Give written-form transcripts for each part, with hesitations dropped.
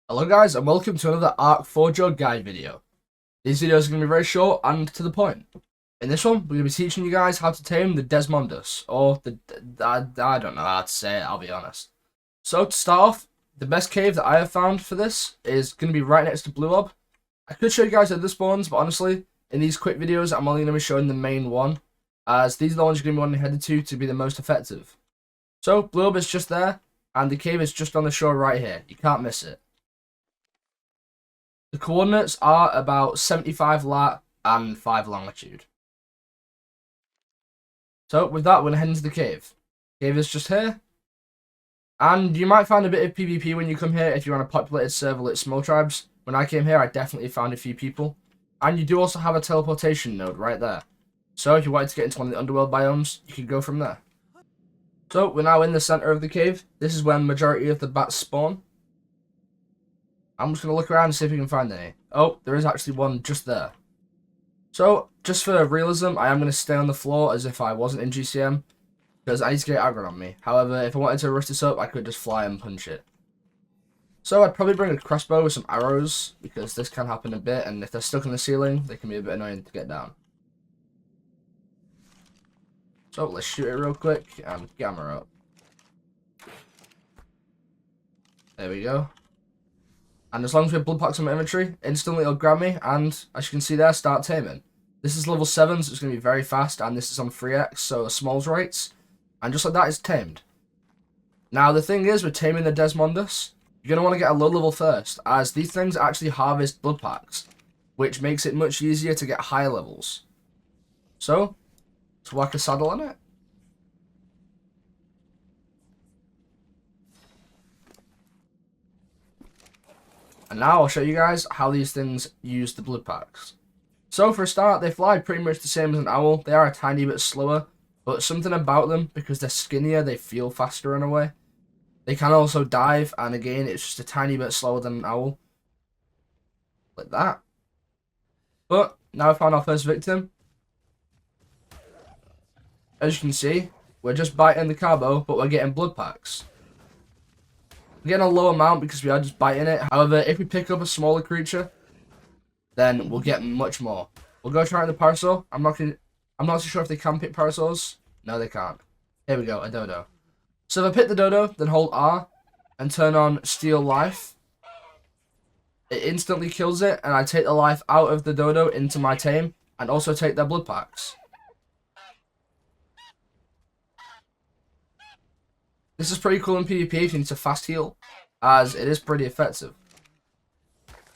Hello guys and welcome to another ARK Fjordur guide video. These videos are going to be very short and to the point. In this one, we're going to be teaching you guys how to tame the Desmodus, or I don't know how to say it, I'll be honest. So to start off, the best cave that I have found for this is going to be right next to Blue Ob. I could show you guys other spawns, but honestly, in these quick videos, I'm only going to be showing the main one, as these are the ones you're going to be wanting to head to be the most effective. So Blue Ob is just there, and the cave is just on the shore right here. You can't miss it. The coordinates are about 75 lat and 5 longitude. So with that, we're going to head into the cave. Cave is just here. And you might find a bit of PvP when you come here if you're on a populated server like small tribes. When I came here, I definitely found a few people. And you do also have a teleportation node right there. So if you wanted to get into one of the underworld biomes, you can go from there. So we're now in the center of the cave. This is where the majority of the bats spawn. I'm just going to look around and see if we can find any. Oh, there is actually one just there. So, just for realism, I am going to stay on the floor as if I wasn't in GCM, because I need to get aggro on me. However, if I wanted to rush this up, I could just fly and punch it. So, I'd probably bring a crossbow with some arrows, because this can happen a bit, and if they're stuck in the ceiling, they can be a bit annoying to get down. So, let's shoot it real quick, and gamma up. There we go. And as long as we have blood packs in my inventory, instantly it'll grab me, and as you can see there, start taming. This is level 7, so it's going to be very fast, and this is on 3x, so smalls rates. And just like that, it's tamed. Now, the thing is, with taming the Desmodus, you're going to want to get a low level first, as these things actually harvest blood packs, which makes it much easier to get higher levels. So, let's whack a saddle on it. And now I'll show you guys how these things use the blood packs. So for a start, they fly pretty much the same as an owl. They are a tiny bit slower, but something about them, because they're skinnier, they feel faster in a way. They can also dive, and again, it's just a tiny bit slower than an owl. Like that. But now we found our first victim. As you can see, we're just biting the carbo, but we're getting blood packs. We're getting a low amount because we are just biting it. However, if we pick up a smaller creature, then we'll get much more. We'll go try the parasaur. I'm not too sure if they can pick parasaurs. No, they can't. Here we go, a dodo. So if I pick the dodo, then hold R and turn on steal life. It instantly kills it, and I take the life out of the dodo into my tame, and also take their blood packs. This is pretty cool in PvP if you need to fast heal, as it is pretty effective.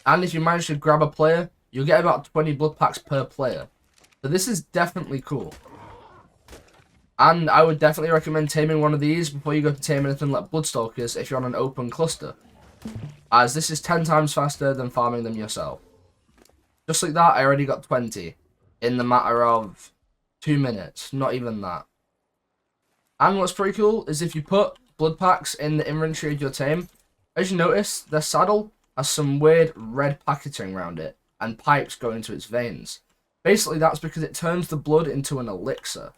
And if you manage to grab a player, you'll get about 20 blood packs per player. So this is definitely cool. And I would definitely recommend taming one of these before you go to tame anything like Bloodstalkers if you're on an open cluster, as this is 10 times faster than farming them yourself. Just like that, I already got 20 in the matter of 2 minutes, not even that. And what's pretty cool is if you put blood packs in the inventory of your tame, as you notice, their saddle has some weird red packaging around it, and pipes going into its veins. Basically, that's because it turns the blood into an elixir.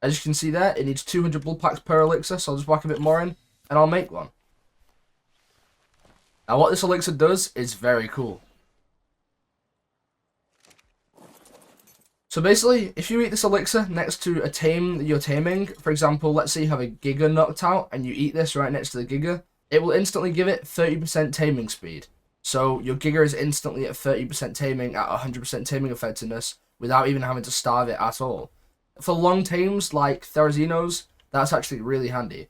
As you can see there, it needs 200 blood packs per elixir, so I'll just whack a bit more in, and I'll make one. Now, what this elixir does is very cool. So basically, if you eat this elixir next to a tame that you're taming, for example, let's say you have a Giga knocked out and you eat this right next to the Giga, it will instantly give it 30% taming speed. So your Giga is instantly at 30% taming at 100% taming effectiveness without even having to starve it at all. For long tames like Therazinos, that's actually really handy.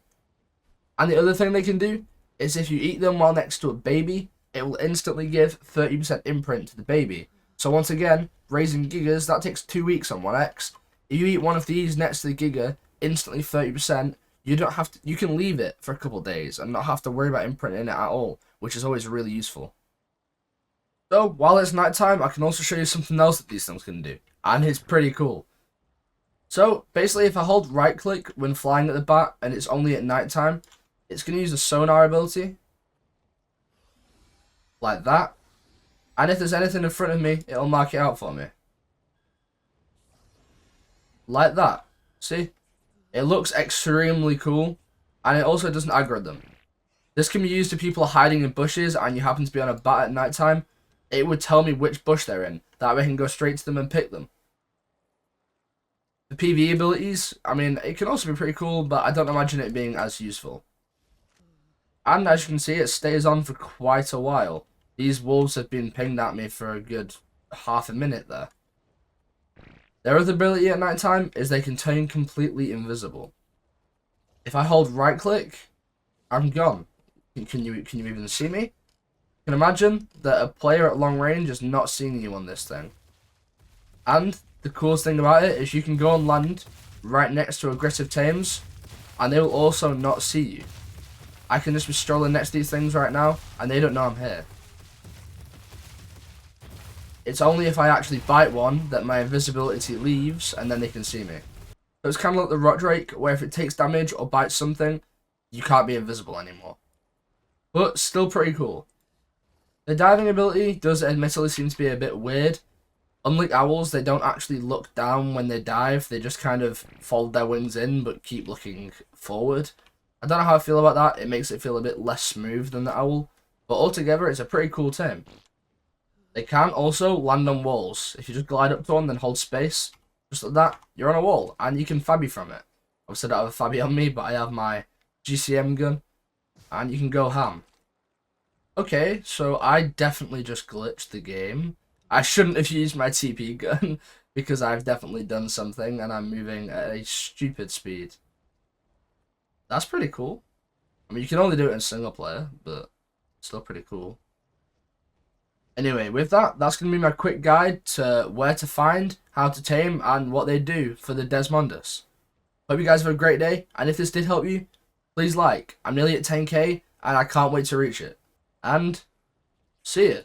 And the other thing they can do is if you eat them while next to a baby, it will instantly give 30% imprint to the baby. So once again, raising gigas, that takes 2 weeks on 1x. If you eat one of these next to the giga, instantly 30%, you can leave it for a couple of days and not have to worry about imprinting it at all, which is always really useful. So while it's nighttime, I can also show you something else that these things can do, and it's pretty cool. So basically, if I hold right click when flying at the bat and it's only at nighttime, it's going to use the sonar ability, like that. And if there's anything in front of me, it'll mark it out for me. Like that. See? It looks extremely cool. and it also doesn't aggro them. This can be used if people are hiding in bushes and you happen to be on a bat at night time. It would tell me which bush they're in. That way I can go straight to them and pick them. The PvE abilities, I mean, it can also be pretty cool, but I don't imagine it being as useful. And as you can see, it stays on for quite a while. These wolves have been pinged at me for a good half a minute there. Their other ability at night time is they can turn completely invisible. If I hold right click, I'm gone. Can you even see me? You can imagine that a player at long range is not seeing you on this thing. And the coolest thing about it is you can go and land right next to aggressive tames, and they will also not see you. I can just be strolling next to these things right now, and they don't know I'm here. It's only if I actually bite one that my invisibility leaves, and then they can see me. So it's kind of like the Rock Drake, where if it takes damage or bites something, you can't be invisible anymore. But still pretty cool. The diving ability does admittedly seem to be a bit weird. Unlike owls, they don't actually look down when they dive, they just kind of fold their wings in but keep looking forward. I don't know how I feel about that, it makes it feel a bit less smooth than the owl, but altogether it's a pretty cool tame. They can also land on walls. If you just glide up to one, then hold space, just like that, you're on a wall, and you can fabby from it. Obviously I don't have a fabby on me, but I have my GCM gun, and you can go ham. Okay, so I definitely just glitched the game. I shouldn't have used my TP gun, because I've definitely done something, and I'm moving at a stupid speed. That's pretty cool. I mean, you can only do it in single player, but still pretty cool. Anyway, with that, that's going to be my quick guide to where to find, how to tame, and what they do for the Desmodus. Hope you guys have a great day, and if this did help you, please like. I'm nearly at 10k, and I can't wait to reach it. And see ya.